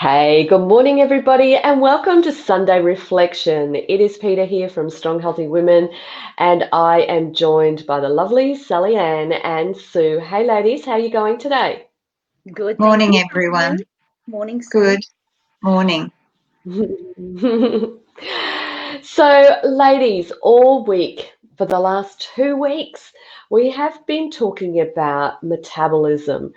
Hey, good morning, everybody, and welcome to Sunday Reflection. It is Peter here from Strong Healthy Women, and I am joined by the lovely Sally Ann and Sue. Hey, ladies, how are you going today? Good, thank Morning, you. How are everyone. you? Morning, Sue. Good morning. So, ladies, all week for the last 2 weeks, we have been talking about metabolism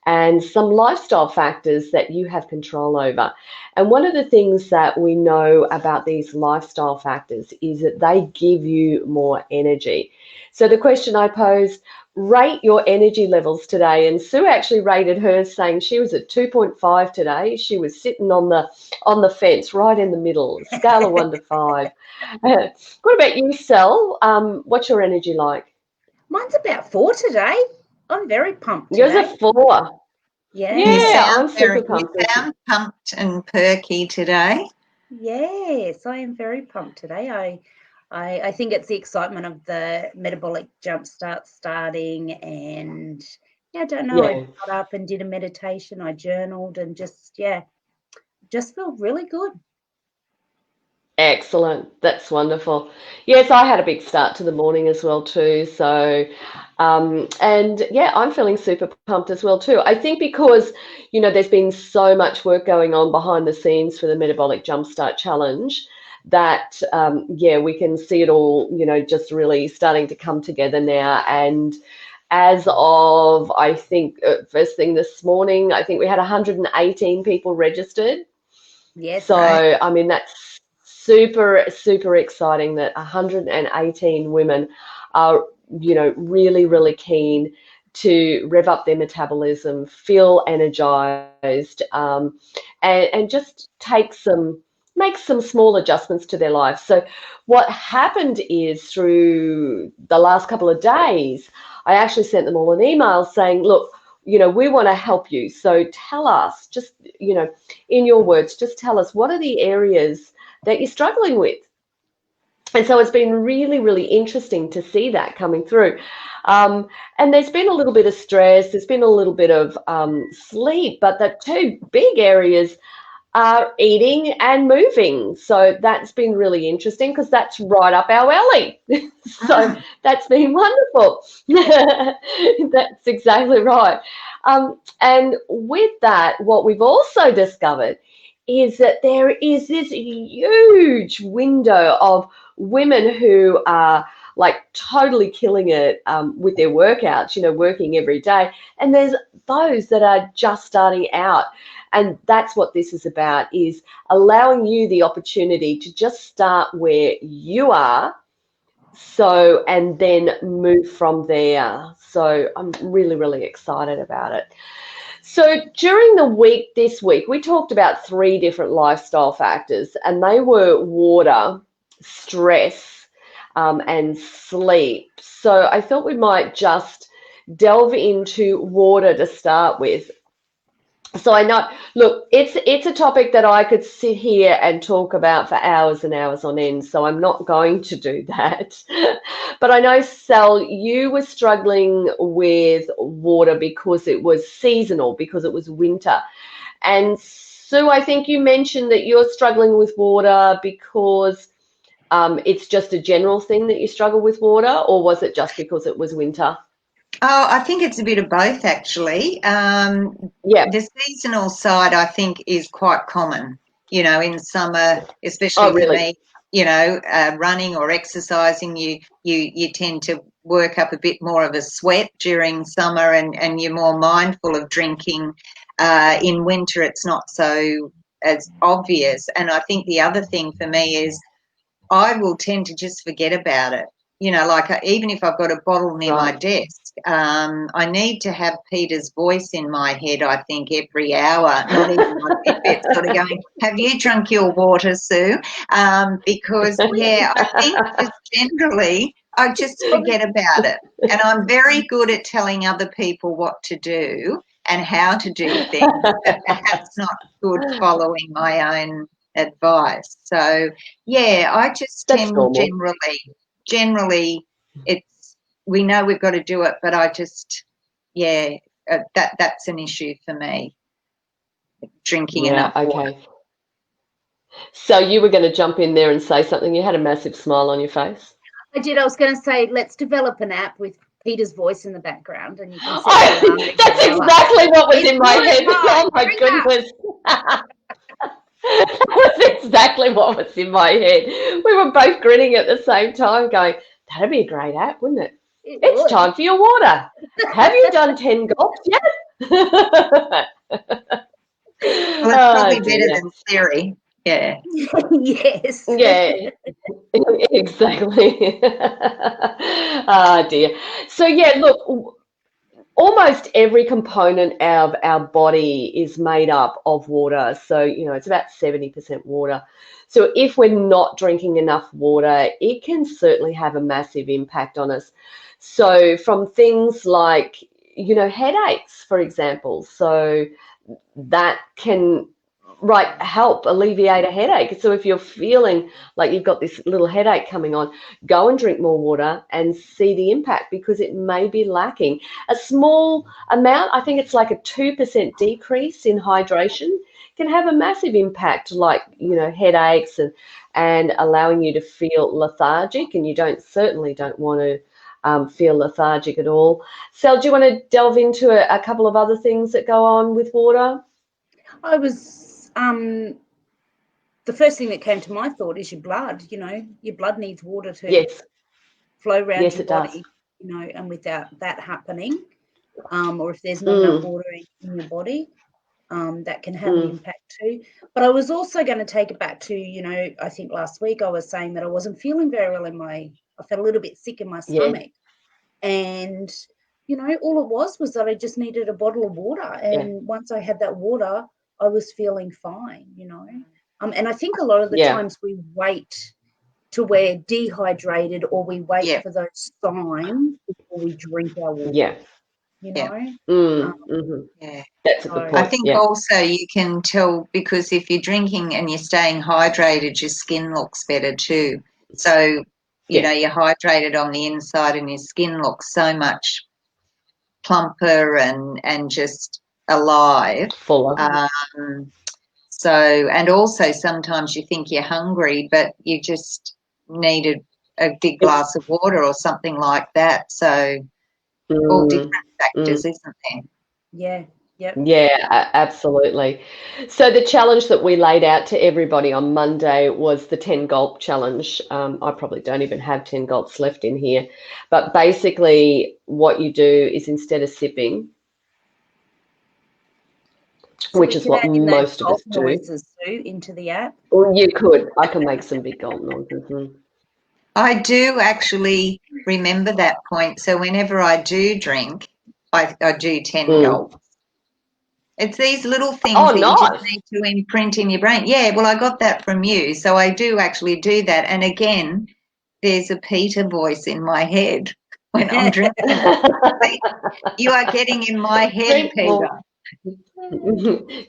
and some lifestyle factors that you have control over. And one of the things that we know about these lifestyle factors is that they give you more energy. So the question I posed, rate your energy levels today. And Sue actually rated hers saying she was at 2.5 today. She was sitting on the fence right in the middle, scale of 1 to 5. What about you, Sel? What's your energy like? Mine's about 4 today. I'm very pumped Yours today. are 4. You Yeah, Yeah. sound I'm super you pumped. sound pumped and perky today. Yes, I am very pumped today. I think it's the excitement of the metabolic jumpstart starting, and yeah, I don't know. I Yeah, got up and did a meditation. I journaled and just feel really good. excellent. That's wonderful. Yes, I had a big start to the morning as well too. So, and yeah, I'm feeling super pumped as well too. I think because, there's been so much work going on behind the scenes for the Metabolic Jumpstart Challenge that, yeah, we can see it all, just really starting to come together now. And as of, I think, first thing this morning, I think we had 118 people registered. Yes. So, Right. I mean, that's super, super exciting that 118 women are, really, really keen to rev up their metabolism, feel energized, and just make some small adjustments to their life. So, what happened is through the last couple of days, I actually sent them all an email saying, look, we want to help you. So tell us, just, in your words, just tell us what are the areas that you're struggling with. And so it's been really, really interesting to see that coming through. And there's been a little bit of stress, there's been a little bit of sleep, but the two big areas are eating and moving. So that's been really interesting because that's right up our alley. So Mm. that's been wonderful. That's exactly right. And with that, what we've also discovered is that there is this huge window of women who are like totally killing it with their workouts, working every day. And there's those that are just starting out. And that's what this is about, is allowing you the opportunity to just start where you are, so, and then move from there. So I'm really, really excited about it. So during the week, this week, we talked about 3 different lifestyle factors, and they were water, stress, and sleep. So I thought we might just delve into water to start with. So I know, look, it's a topic that I could sit here and talk about for hours and hours on end, so I'm not going to do that. But I know, Sal, you were struggling with water because it was seasonal, because it was winter. And Sue, I think you mentioned that you're struggling with water because it's just a general thing that you struggle with water, or was it just because it was winter? Oh, I think it's a bit of both, actually. Yeah. The seasonal side, I think, is quite common. In summer, Oh, especially for really? me, running or exercising, you tend to work up a bit more of a sweat during summer, and you're more mindful of drinking. In winter, it's not so as obvious. And I think the other thing for me is I will tend to just forget about it. Like even if I've got a bottle near my Right. desk, I need to have Peter's voice in my head, I think, every hour, not even my Fitbit, sort of going, have you drunk your water, Sue? Because, yeah, I think just generally, I just forget about it. And I'm very good at telling other people what to do and how to do things, but perhaps not good following my own advice. So, yeah, I just That's tend normal. generally, it's we know we've got to do it, but I just, yeah, that's an issue for me. drinking Yeah, enough water. okay. So you were going to jump in there and say something. You had a massive smile on your face. I did. I was going to say, let's develop an app with Peter's voice in the background, and you can set your alarm every That's hour. exactly what was It's in my water head. time. Oh my Drink up. goodness. That's exactly what was in my head. We were both grinning at the same time, going, that'd be a great app, wouldn't it? It's Would. time for your water. Have you done 10 gulps yet? Well, it's probably better than theory. Yeah. Yes. Yeah, exactly. Ah, dear. So, yeah, look, almost every component of our body is made up of water. So, it's about 70% water. So if we're not drinking enough water, it can certainly have a massive impact on us. So from things like, headaches, for example. So that can help alleviate a headache. So if you're feeling like you've got this little headache coming on, go and drink more water and see the impact, because it may be lacking a small amount. I think it's like a 2% decrease in hydration can have a massive impact, like headaches and allowing you to feel lethargic, and you certainly don't want to feel lethargic at all. Sel, do you want to delve into a couple of other things that go on with water? I was the first thing that came to my thought is your blood. Your blood needs water to flow around your body. Does. And without that happening, or if there's not enough water in your body, that can have an impact too. But I was also going to take it back to, I think last week I was saying that I wasn't feeling very well I felt a little bit sick in my stomach. And, all it was that I just needed a bottle of water. And once I had that water, I was feeling fine, and I think a lot of the times we wait till we're dehydrated, or we wait for those signs before we drink our water. That's a good point. I think also you can tell, because if you're drinking and you're staying hydrated, your skin looks better too. So, you're hydrated on the inside and your skin looks so much plumper and just alive. Fuller. And also sometimes you think you're hungry, but you just needed a big glass of water or something like that. So all different factors, isn't there? Yeah. Yep. Yeah, absolutely. So the challenge that we laid out to everybody on Monday was the 10 gulp challenge. I probably don't even have 10 gulps left in here. But basically what you do is, instead of sipping, which is what most of us do. Into the app. Well, you could. I can make some big gulp noises. I do actually remember that point. So whenever I do drink, I do 10 gulps. It's these little things that you just need to imprint in your brain. Yeah, well, I got that from you. So I do actually do that. And again, there's a Peter voice in my head when I'm drinking. You are getting in my head, Peter.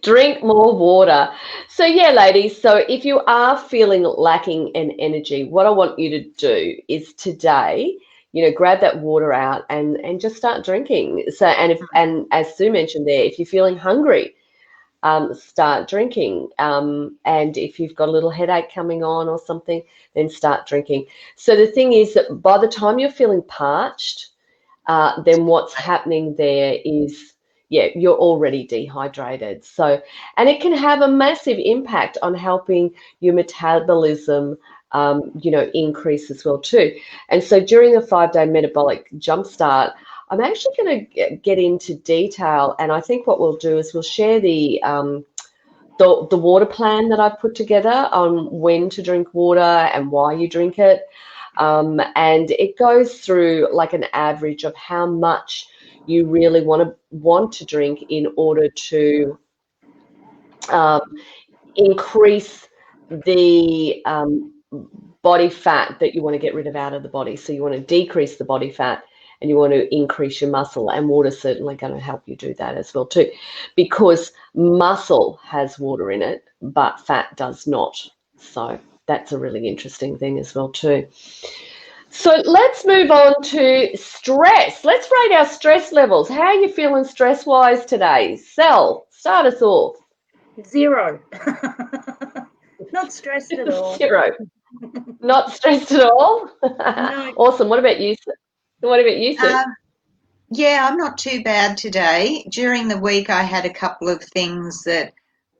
Drink more water. So yeah, ladies, so if you are feeling lacking in energy, what I want you to do is today, grab that water out and just start drinking. So and as Sue mentioned there, if you're feeling hungry, start drinking. And if you've got a little headache coming on or something, then start drinking. So the thing is that by the time you're feeling parched, then what's happening there is, you're already dehydrated. So, and it can have a massive impact on helping your metabolism, increase as well too. And so during the 5-day metabolic jumpstart, I'm actually going to get into detail, and I think what we'll do is we'll share the water plan that I've put together on when to drink water and why you drink it. And it goes through like an average of how much you really want to drink in order to increase the body fat that you want to get rid of out of the body. So you want to decrease the body fat and you want to increase your muscle, and water's certainly going to help you do that as well too, because muscle has water in it, but fat does not. So that's a really interesting thing as well too. So let's move on to stress. Let's rate our stress levels. How are you feeling stress-wise today? Sel, start us off. 0. Not stressed at all. 0. Not stressed at all? No. Awesome. What about you, Sue? Yeah, I'm not too bad today. During the week, I had a couple of things that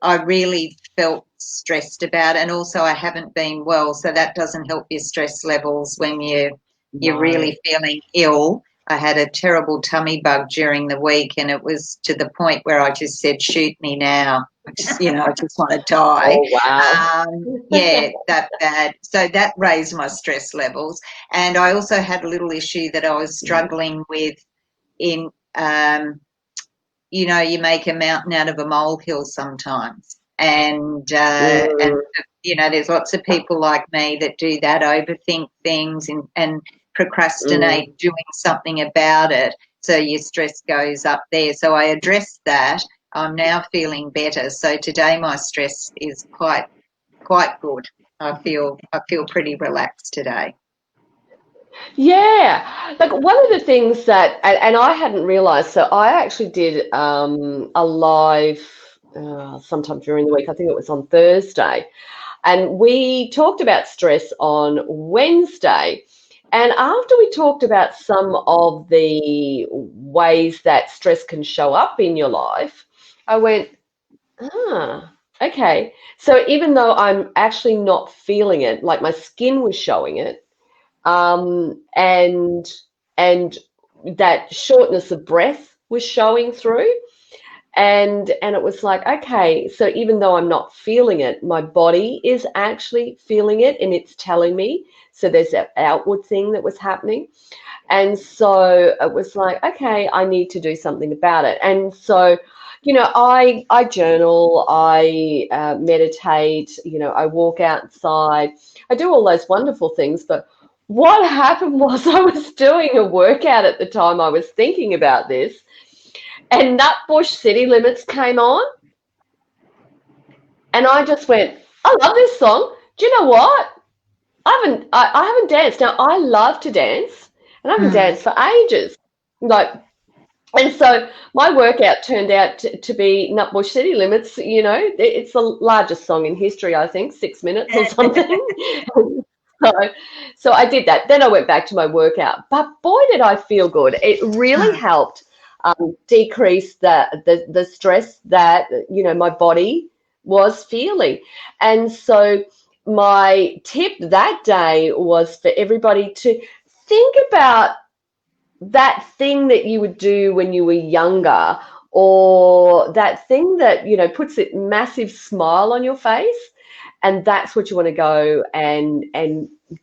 I really felt stressed about, and also I haven't been well, so that doesn't help your stress levels when you're really feeling ill. I had a terrible tummy bug during the week, and it was to the point where I just said, "Shoot me now." I just want to die. Oh, wow. Yeah, that bad. So that raised my stress levels, and I also had a little issue that I was struggling with. In you make a mountain out of a molehill sometimes, and there's lots of people like me that do that, overthink things and procrastinate doing something about it, so your stress goes up there. So I addressed that. I'm now feeling better, so today my stress is quite good. I feel pretty relaxed today. Yeah, like one of the things that, and I hadn't realized, so I actually did a live sometime during the week, I think it was on Thursday, and we talked about stress on Wednesday. And after we talked about some of the ways that stress can show up in your life, I went, okay. So even though I'm actually not feeling it, like my skin was showing it, and that shortness of breath was showing through, and it was like, okay, so even though I'm not feeling it, my body is actually feeling it, and it's telling me. So there's that outward thing that was happening, and so it was like, okay, I need to do something about it. And so I journal, I meditate, I walk outside, I do all those wonderful things. But what happened was I was doing a workout at the time I was thinking about this, and Nutbush City Limits came on, and I just went, I love this song. Do you know what? I haven't danced. Now, I love to dance, and I haven't danced for ages. And so my workout turned out to be Nutbush City Limits. It's the largest song in history, I think, 6 minutes or something. So I did that. Then I went back to my workout. But boy, did I feel good. It really helped decrease the stress that, my body was feeling. And so my tip that day was for everybody to think about that thing that you would do when you were younger, or that thing that puts a massive smile on your face, and that's what you want to go and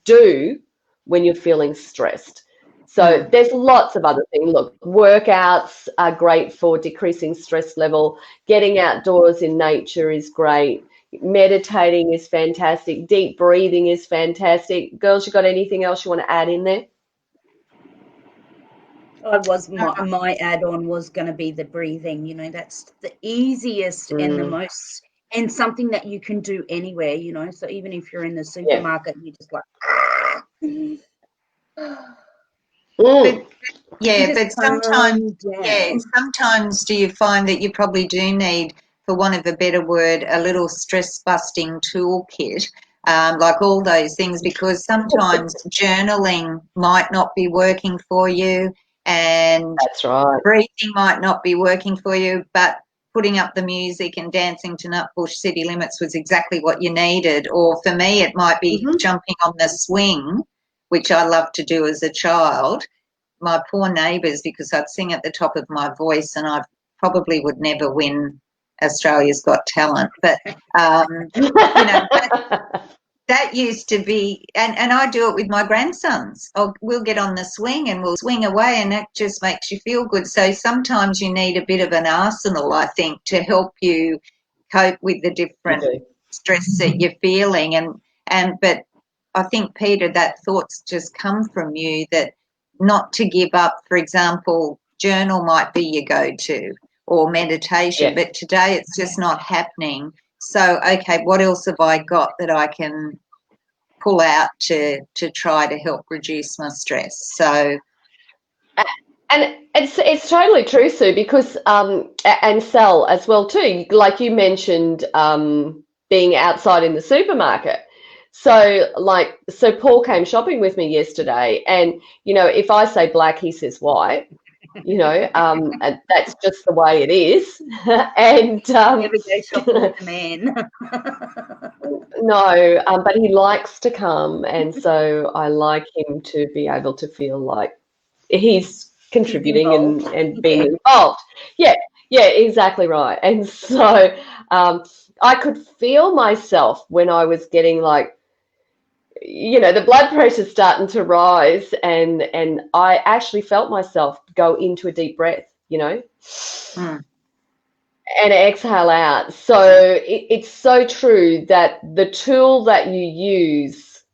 do when you're feeling stressed. So there's lots of other things. Look, workouts are great for decreasing stress level. Getting outdoors in nature is great. Meditating is fantastic. Deep breathing is fantastic. Girls, you got anything else you want to add in there? My add-on was going to be the breathing. That's the easiest and the most, and something that you can do anywhere. So even if you're in the supermarket, you just like. But sometimes do you find that you probably do need, for want of a better word, a little stress-busting toolkit, like all those things, because sometimes journaling might not be working for you, and that's right, breathing might not be working for you, but putting up the music and dancing to Nutbush City Limits was exactly what you needed. Or for me, it might be jumping on the swing, which I loved to do as a child. My poor neighbours, because I'd sing at the top of my voice, and I probably would never win Australia's Got Talent. But, that used to be, and I do it with my grandsons. We'll get on the swing and we'll swing away, and that just makes you feel good. So sometimes you need a bit of an arsenal, I think, to help you cope with the different stress that you're feeling. But I think, Peter, that thoughts just come from you, that not to give up. For example, journal might be your go-to, or meditation, but today it's just not happening. So, okay, what else have I got that I can pull out to try to help reduce my stress? So, And it's totally true, Sue, because and Sal as well too. Like you mentioned, being outside in the supermarket. So Paul came shopping with me yesterday, and if I say black, he says white. And that's just the way it is. And Never go shopping with a man. no, but he likes to come, and so I like him to be able to feel like he's contributing and being involved. Yeah, exactly right. And so I could feel myself when I was getting like, the blood pressure starting to rise, and I actually felt myself go into a deep breath, and exhale out. So it's so true that the tool that you use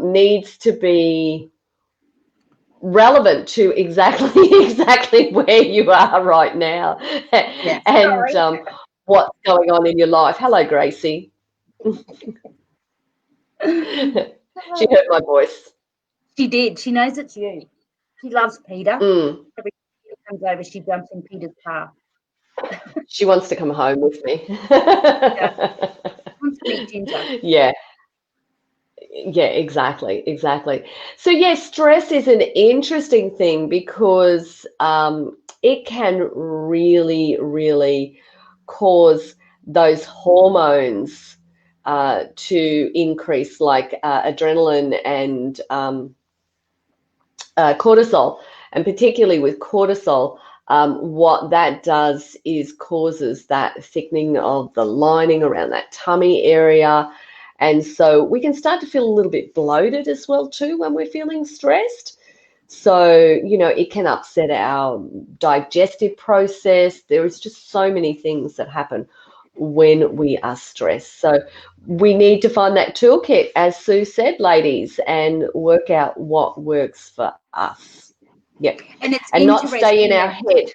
needs to be relevant to exactly where you are right now, Yes. and what's going on in your life. Hello, Gracie. She heard my voice. She did. She knows it's you. She loves Peter. Mm. Every time Peter comes over, she jumps in Peter's car. She wants to come home with me. Yeah. She wants to meet Ginger. Yeah. Yeah, exactly. So yeah, stress is an interesting thing because it can really cause those hormones to increase, like adrenaline and cortisol, and particularly with cortisol. What that does is causes that thickening of the lining around that tummy area. And so we can start to feel a little bit bloated as well too when we're feeling stressed. So, it can upset our digestive process. There is just so many things that happen when we are stressed. So we need to find that toolkit, as Sue said, ladies, and work out what works for us. Yep. And not stay in our head.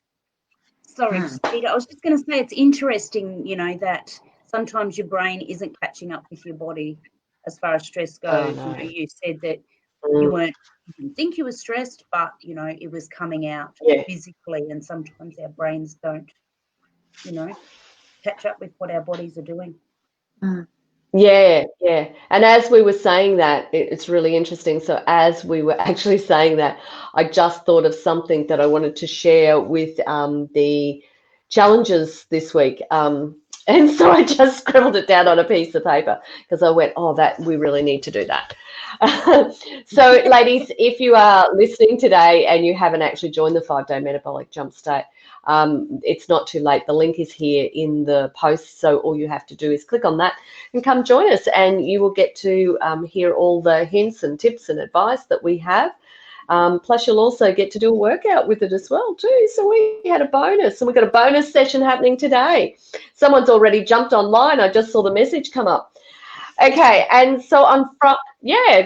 Sorry, Peter, I was just going to say it's interesting, that sometimes your brain isn't catching up with your body as far as stress goes. No. You said that you didn't think you were stressed, but it was coming out physically, and sometimes our brains don't, catch up with what our bodies are doing. Yeah. And as we were saying that, it's really interesting. So as we were actually saying that, I just thought of something that I wanted to share with the challenges this week. And so I just scribbled it down on a piece of paper because I went, that we really need to do that. So ladies, if you are listening today and you haven't actually joined the 5-day Metabolic Jumpstart, it's not too late. The link is here in the post. So all you have to do is click on that and come join us, and you will get to hear all the hints and tips and advice that we have. Plus, you'll also get to do a workout with it as well too. So we had a bonus, and we've got a bonus session happening today. Someone's already jumped online. I just saw the message come up. Okay, and so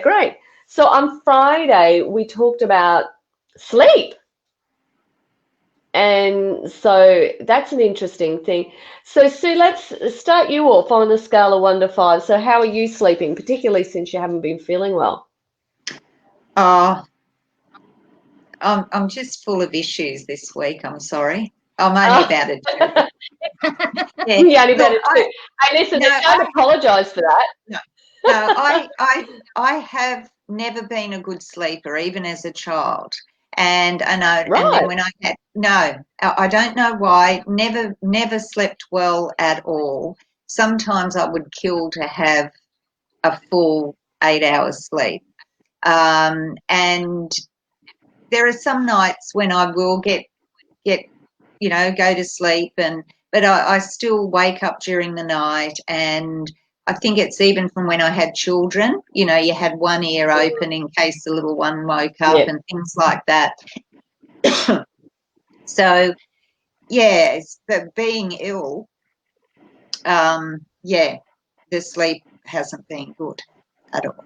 great. So on Friday, we talked about sleep. And so that's an interesting thing. So Sue, let's start you off on the scale of 1 to 5. So how are you sleeping, particularly since you haven't been feeling well? I'm just full of issues this week. I'm sorry. I'm only about it. Yeah. You're only about it too. Hey, listen, don't apologise for that. No, I have never been a good sleeper, even as a child. And I know, right. And then when I don't know why, never slept well at all. Sometimes I would kill to have a full 8 hours sleep. And there are some nights when I will get go to sleep, but I still wake up during the night, and I think it's even from when I had children. You had one ear open in case the little one woke up and things like that. So, but being ill, the sleep hasn't been good at all.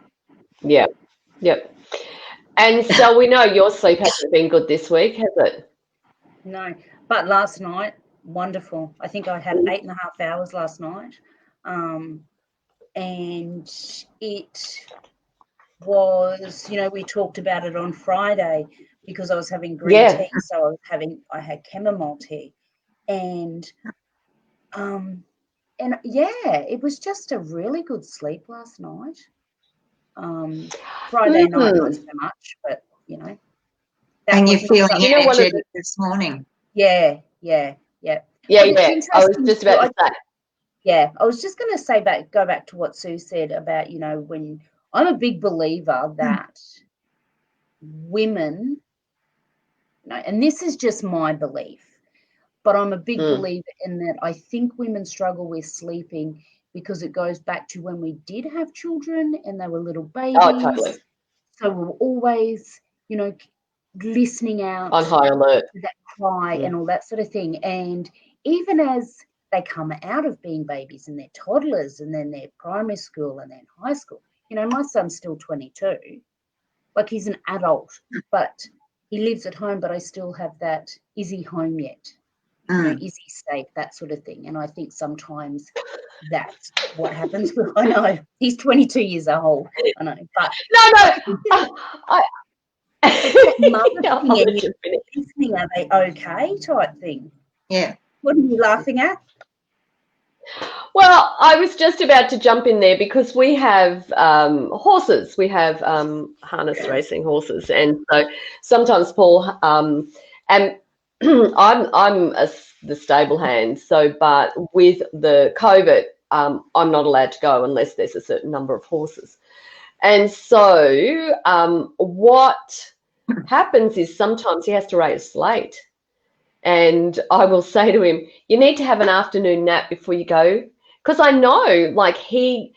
Yeah. Yep. And so we know your sleep hasn't been good this week, has it? No, but last night, wonderful. I think I had 8.5 hours last night. And it was, we talked about it on Friday, because I was having green tea. So I had chamomile tea, and it was just a really good sleep last night. Friday night not so much, but and you're feeling energetic this morning. Yeah. I was just about to say. Yeah, I was just going to go back to what Sue said about, when I'm a big believer that women, and this is just my belief, but I'm a big believer in that I think women struggle with sleeping because it goes back to when we did have children and they were little babies. Oh, totally. So we're always, listening out on high alert to that cry and all that sort of thing. And even as they come out of being babies and they're toddlers and then they're primary school and then high school, my son's still 22. Like, he's an adult, but he lives at home, but I still have that, is he home yet? Is he safe? That sort of thing. And I think sometimes that's what happens. I know he's 22 years old. I know, but listening, are they okay? Type thing. Yeah. What are you laughing at? Well, I was just about to jump in there because we have horses. We have harness racing horses, and so sometimes Paul and I'm the stable hand. So, but with the COVID, I'm not allowed to go unless there's a certain number of horses. And so, what happens is sometimes he has to race late, and I will say to him, "You need to have an afternoon nap before you go." Because I know, he's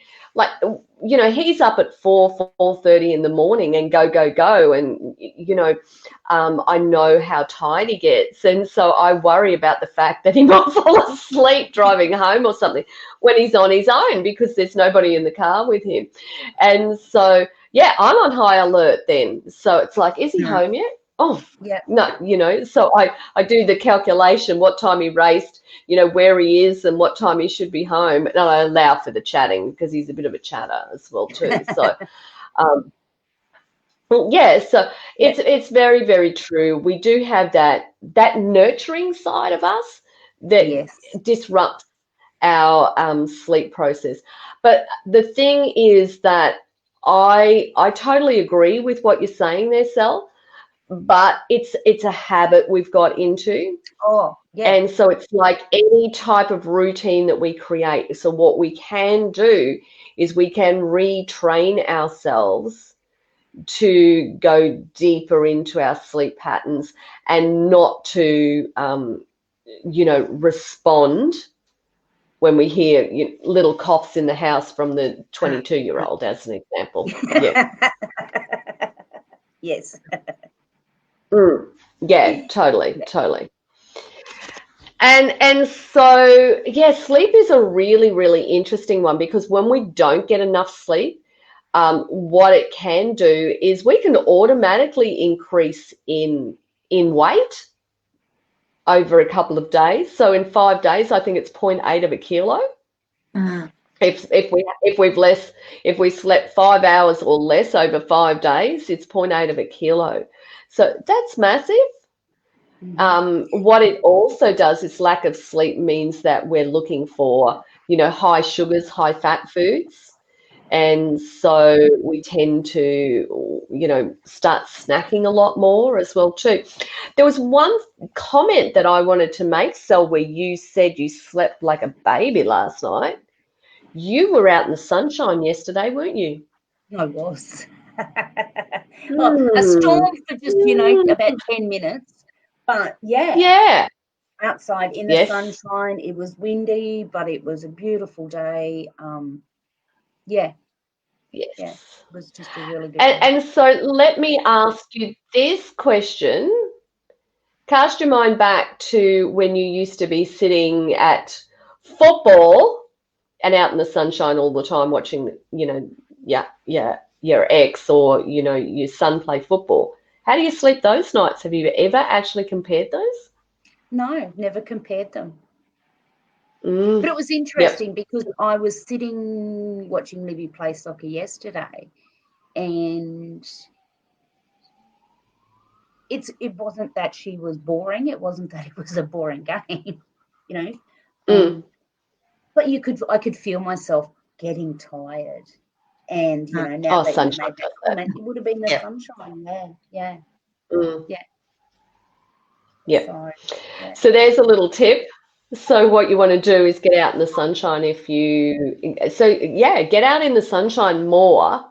up at 4:30 in the morning and go. And, I know how tired he gets. And so I worry about the fact that he might fall asleep driving home or something when he's on his own because there's nobody in the car with him. And so, I'm on high alert then. So it's like, is he home yet? Oh, yeah. No, so I do the calculation, what time he raced, where he is and what time he should be home. And I allow for the chatting because he's a bit of a chatter as well too. So, so it's very, very true. We do have that nurturing side of us that disrupts our sleep process. But the thing is that I totally agree with what you're saying there, Sel. But it's a habit we've got into. Oh, yeah. And so it's like any type of routine that we create. So what we can do is we can retrain ourselves to go deeper into our sleep patterns and not to, respond when we hear little coughs in the house from the 22-year-old, as an example. Yeah. Yes. Totally. And so, sleep is a really, really interesting one because when we don't get enough sleep, what it can do is we can automatically increase in weight over a couple of days. So in 5 days, I think it's 0.8 of a kilo. If we slept 5 hours or less over 5 days, it's 0.8 of a kilo. So that's massive. What it also does is lack of sleep means that we're looking for, high sugars, high fat foods. And so we tend to, start snacking a lot more as well too. There was one comment that I wanted to make, Sel, where you said you slept like a baby last night. You were out in the sunshine yesterday, weren't you? I was. A storm for just, about 10 minutes. But, outside in the sunshine, it was windy, but it was a beautiful day. Yes. It was just a really good day. And so let me ask you this question. Cast your mind back to when you used to be sitting at football and out in the sunshine all the time watching, your ex or, your son play football. How do you sleep those nights? Have you ever actually compared those? No, never compared them. But it was interesting because I was sitting watching Libby play soccer yesterday, and it wasn't that she was boring. It wasn't that it was a boring game, you know. But I could feel myself getting tired. And, you know, now that you made that comment, it would have been the sunshine. Yeah. Yeah. So there's a little tip. So what you want to do is get out in the sunshine get out in the sunshine more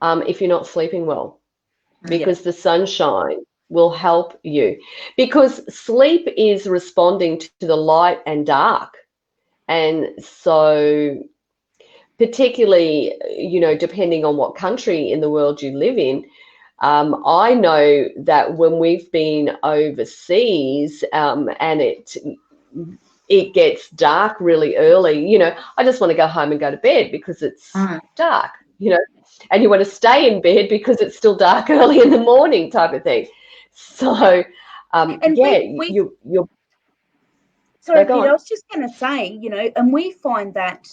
if you're not sleeping well, because the sunshine will help you, because sleep is responding to the light and dark. And so particularly, you know, depending on what country in the world you live in, I know that when we've been overseas and it gets dark really early, you know, I just want to go home and go to bed because it's dark, you know, and you want to stay in bed because it's still dark early in the morning type of thing. So, you're. Sorry, Peter, I was just going to say, you know, and we find that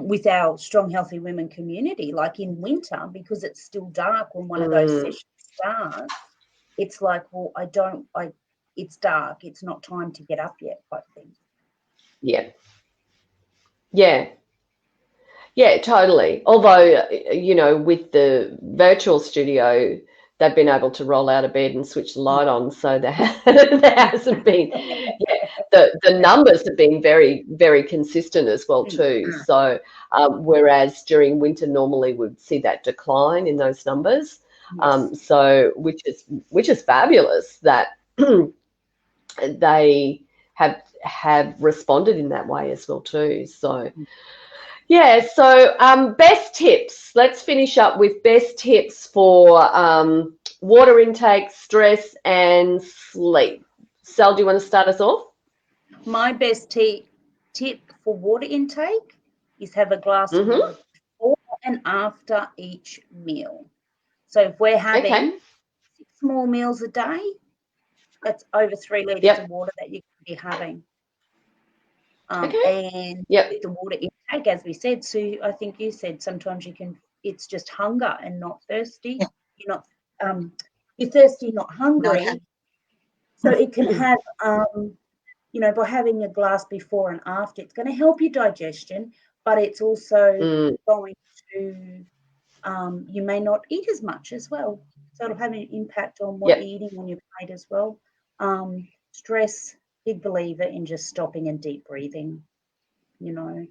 with our Strong Healthy Women community, like in winter, because it's still dark when one of those sessions starts, it's like, well, it's dark, it's not time to get up yet, type thing. Yeah, totally. Although, you know, with the virtual studio, they've been able to roll out of bed and switch the light on, so there hasn't been. The numbers have been very, very consistent as well too. So, whereas during winter normally we'd see that decline in those numbers. So which is fabulous that they have responded in that way as well too. So. Yeah, so best tips. Let's finish up with best tips for water intake, stress, and sleep. Sal, do you want to start us off? My best tip for water intake is have a glass of water before and after each meal. So if we're having 6 small meals a day, that's over 3 litres of water that you can be having. And with the water intake, as we said, Sue, I think you said sometimes it's just hunger and not thirsty. You're not, you're thirsty, not hungry. So it can have, you know, by having a glass before and after, it's going to help your digestion, but it's also going to, you may not eat as much as well. So it'll have an impact on what you're eating on your plate as well. Stress, big believer in just stopping and deep breathing. You know,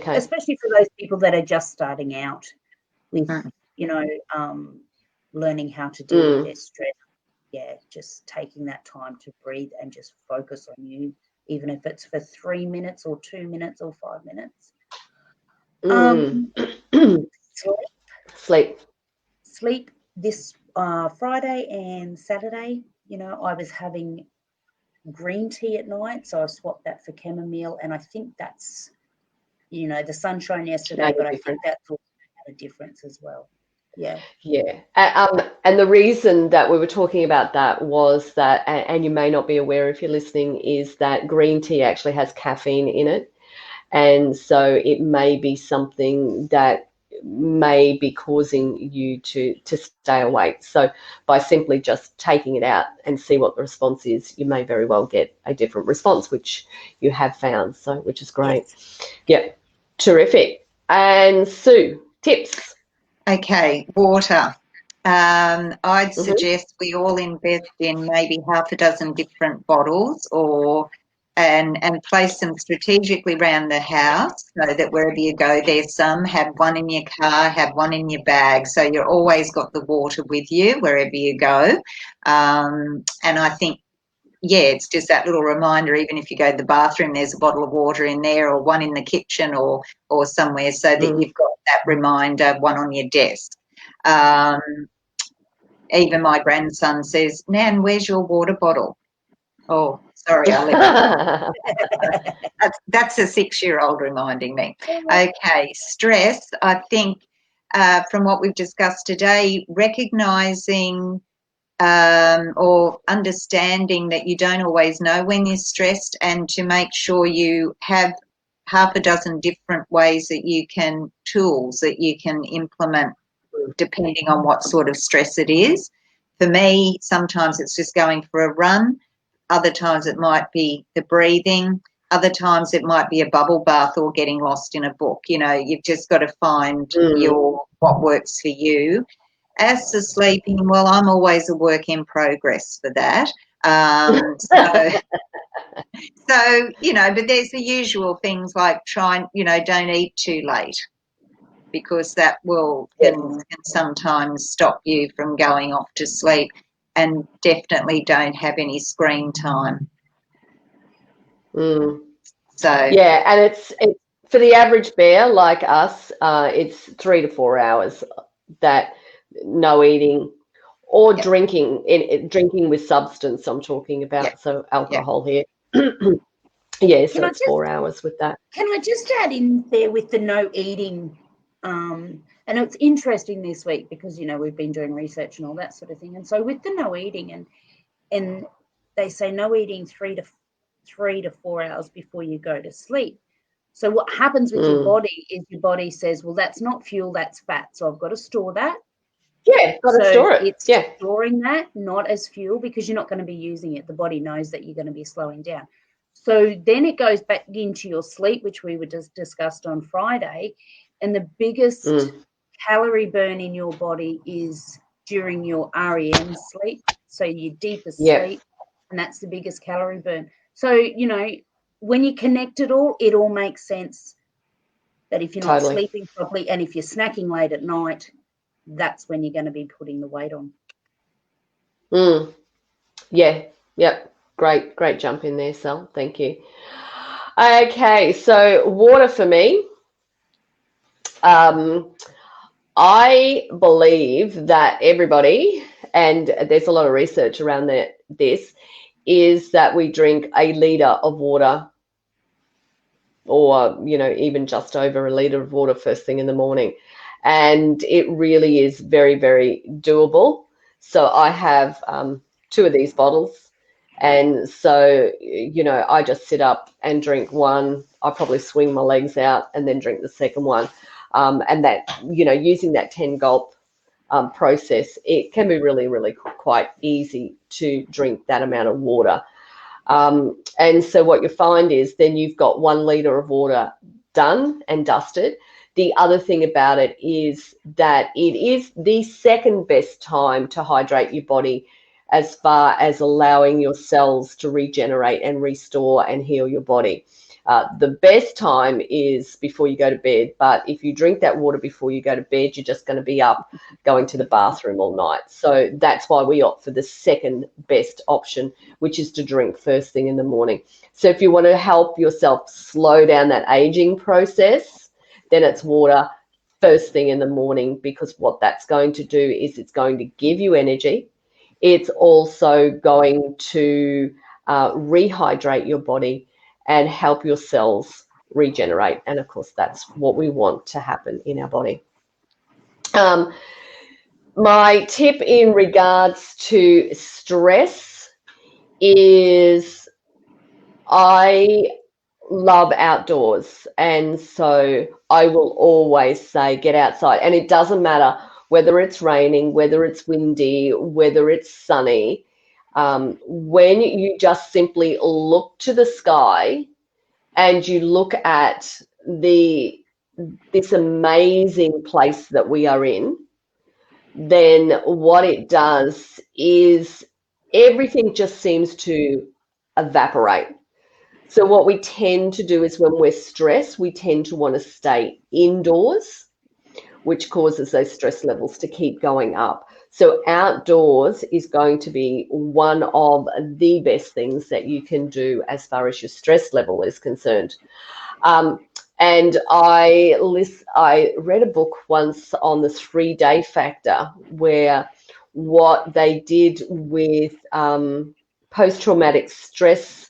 especially for those people that are just starting out with, you know, learning how to deal with their stress. Yeah, just taking that time to breathe and just focus on you, even if it's for 3 minutes or 2 minutes or 5 minutes. Sleep this Friday and Saturday, you know, I was having green tea at night, so I swapped that for chamomile, and I think that's, you know, the sunshine yesterday, but I think that's also had a difference as well. And the reason that we were talking about that was that, and you may not be aware if you're listening, is that green tea actually has caffeine in it, and so it may be something that may be causing you to stay awake. So by simply just taking it out and see what the response is, you may very well get a different response, which you have found, so which is great. Terrific. And Sue, tips. Okay, water. I'd suggest we all invest in maybe half a dozen different bottles and place them strategically around the house so that wherever you go, there's some. Have one in your car, have one in your bag, so you're always got the water with you wherever you go. And I think, it's just that little reminder, even if you go to the bathroom, there's a bottle of water in there, or one in the kitchen or somewhere, so that you've got that reminder, one on your desk. Even my grandson says, Nan, where's your water bottle? Oh, sorry, that's a 6-year-old reminding me. Okay, stress, I think from what we've discussed today, recognising or understanding that you don't always know when you're stressed, and to make sure you have half a dozen different ways that you can, tools that you can implement depending on what sort of stress it is. For me, sometimes it's just going for a run. Other times it might be the breathing. Other times it might be a bubble bath or getting lost in a book. You know, you've just got to find what works for you. As to sleeping, well, I'm always a work in progress for that. So, you know, but there's the usual things like don't eat too late, because that can sometimes stop you from going off to sleep. And definitely don't have any screen time. So yeah, and it's for the average bear like us, it's 3 to 4 hours that no eating or drinking with substance I'm talking about, so alcohol here. So it's 4 hours with that. Can I just add in there with the no eating? And it's interesting this week because, you know, we've been doing research and all that sort of thing. And so with the no eating, and they say no eating 3 to 4 hours before you go to sleep. So what happens with your body is your body says, well, that's not fuel, that's fat. So I've got to store that. Yeah, got to store it. It's storing that, not as fuel, because you're not going to be using it. The body knows that you're going to be slowing down. So then it goes back into your sleep, which we were just discussed on Friday. And the biggest calorie burn in your body is during your REM sleep, so your deepest sleep, and that's the biggest calorie burn. So, you know, when you connect it all makes sense that if you're not sleeping properly and if you're snacking late at night, that's when you're going to be putting the weight on. Great jump in there, Sal. Thank you. Okay, so water for me. I believe that everybody, and there's a lot of research around this, is that we drink a litre of water, or, you know, even just over a litre of water first thing in the morning. And it really is very, very doable. So I have 2 of these bottles. And so, you know, I just sit up and drink one. I probably swing my legs out and then drink the second one. And that, you know, using that 10 gulp process, it can be really, really quite easy to drink that amount of water. And so what you find is then you've got 1 litre of water done and dusted. The other thing about it is that it is the second best time to hydrate your body, as far as allowing your cells to regenerate and restore and heal your body. The best time is before you go to bed, but if you drink that water before you go to bed, you're just going to be up going to the bathroom all night. So that's why we opt for the second best option, which is to drink first thing in the morning. So if you want to help yourself slow down that aging process, then it's water first thing in the morning, because what that's going to do is it's going to give you energy. It's also going to rehydrate your body and help your cells regenerate. And of course, that's what we want to happen in our body. My tip in regards to stress is I love outdoors, and so I will always say get outside, and it doesn't matter whether it's raining, whether it's windy, whether it's sunny. When you just simply look to the sky and you look at this amazing place that we are in, then what it does is everything just seems to evaporate. So what we tend to do is when we're stressed, we tend to want to stay indoors, which causes those stress levels to keep going up. So outdoors is going to be one of the best things that you can do as far as your stress level is concerned. And I read a book once on the 3-day factor, where what they did with post-traumatic stress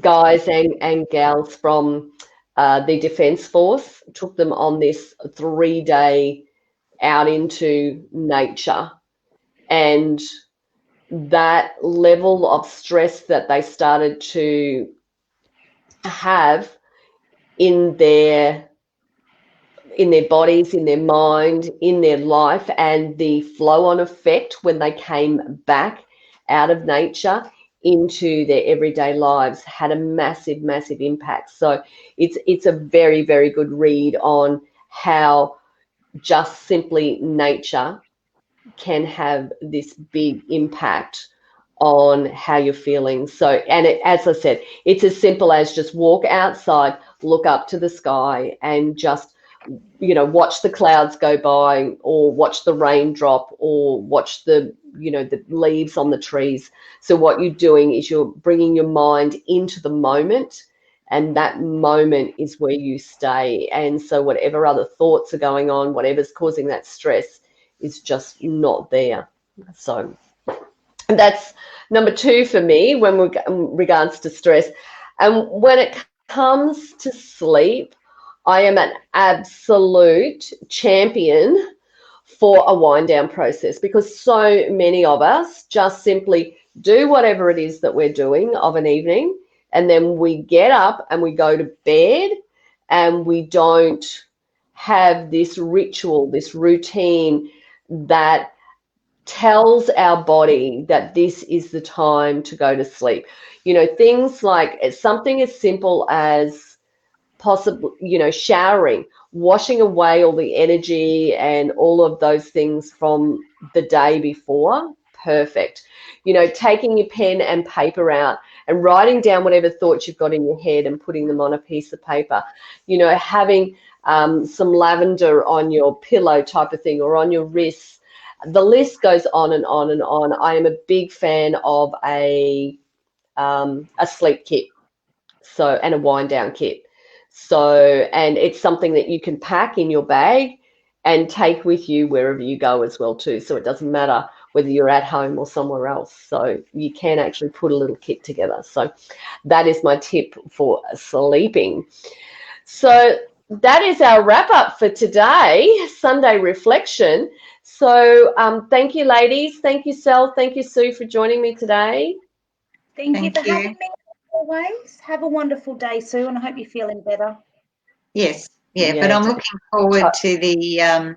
guys and gals from the Defence Force, took them on this 3-day out into nature, and that level of stress that they started to have in their in their bodies, in their mind, in their life, and the flow-on effect when they came back out of nature into their everyday lives had a massive, massive impact. So it's a very, very good read on how just simply nature can have this big impact on how you're feeling. So, and as I said, it's as simple as just walk outside, look up to the sky, and just, you know, watch the clouds go by, or watch the rain drop, or watch the, you know, the leaves on the trees. So what you're doing is you're bringing your mind into the moment, and that moment is where you stay. And so whatever other thoughts are going on, whatever's causing that stress, is just not there. So that's number 2 for me when we in regards to stress. And when it comes to sleep, I am an absolute champion for a wind down process, because so many of us just simply do whatever it is that we're doing of an evening, and then we get up and we go to bed, and we don't have this ritual, this routine that tells our body that this is the time to go to sleep. You know, things like something as simple as possibly, you know, showering, washing away all the energy and all of those things from the day before. Perfect. You know, taking your pen and paper out and writing down whatever thoughts you've got in your head and putting them on a piece of paper. You know, having some lavender on your pillow type of thing, or on your wrists. The list goes on and on and on. I am a big fan of a sleep kit, so, and a wind down kit. So, and it's something that you can pack in your bag and take with you wherever you go as well too. So it doesn't matter whether you're at home or somewhere else. So you can actually put a little kit together. So that is my tip for sleeping. So that is our wrap up for today, Sunday reflection. So thank you, ladies. Thank you, Sel. Thank you, Sue, for joining me today. Thank you for having me, always. Have a wonderful day, Sue, and I hope you're feeling better. Yes, yeah, but I'm looking forward to the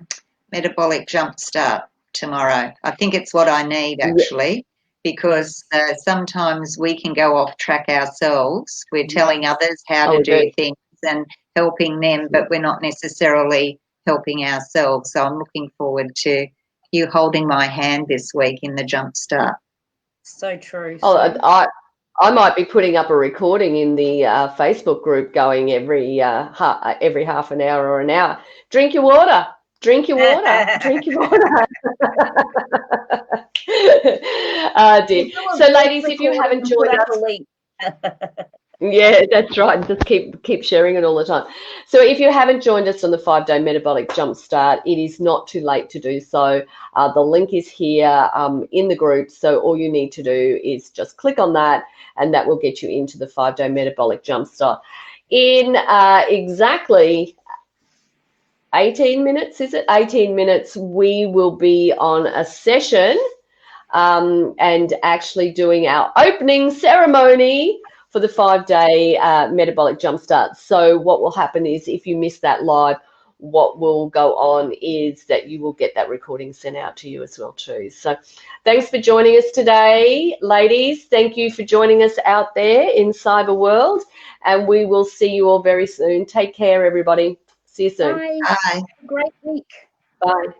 Metabolic Jumpstart tomorrow. I think it's what I need, actually, because sometimes we can go off track ourselves. We're telling others how to do things and helping them, but we're not necessarily helping ourselves. So I'm looking forward to you holding my hand this week in the Jumpstart. So true. Oh, I might be putting up a recording in the Facebook group going every half an hour or an hour. Drink your water. Drink your water. Drink your water. Dear. So, ladies, if you haven't joined us, yeah, that's right. Just keep sharing it all the time. So if you haven't joined us on the 5-day Metabolic Jumpstart, it is not too late to do so. The link is here in the group. So all you need to do is just click on that, and that will get you into the 5-day Metabolic Jumpstart. In exactly 18 minutes, is it? 18 minutes, we will be on a session and actually doing our opening ceremony for the 5-day Metabolic Jumpstart. So what will happen is, if you miss that live, what will go on is that you will get that recording sent out to you as well too. So thanks for joining us today, ladies. Thank you for joining us out there in cyber world, and we will see you all very soon. Take care, everybody. See you soon. Bye. Bye. Great week. Bye.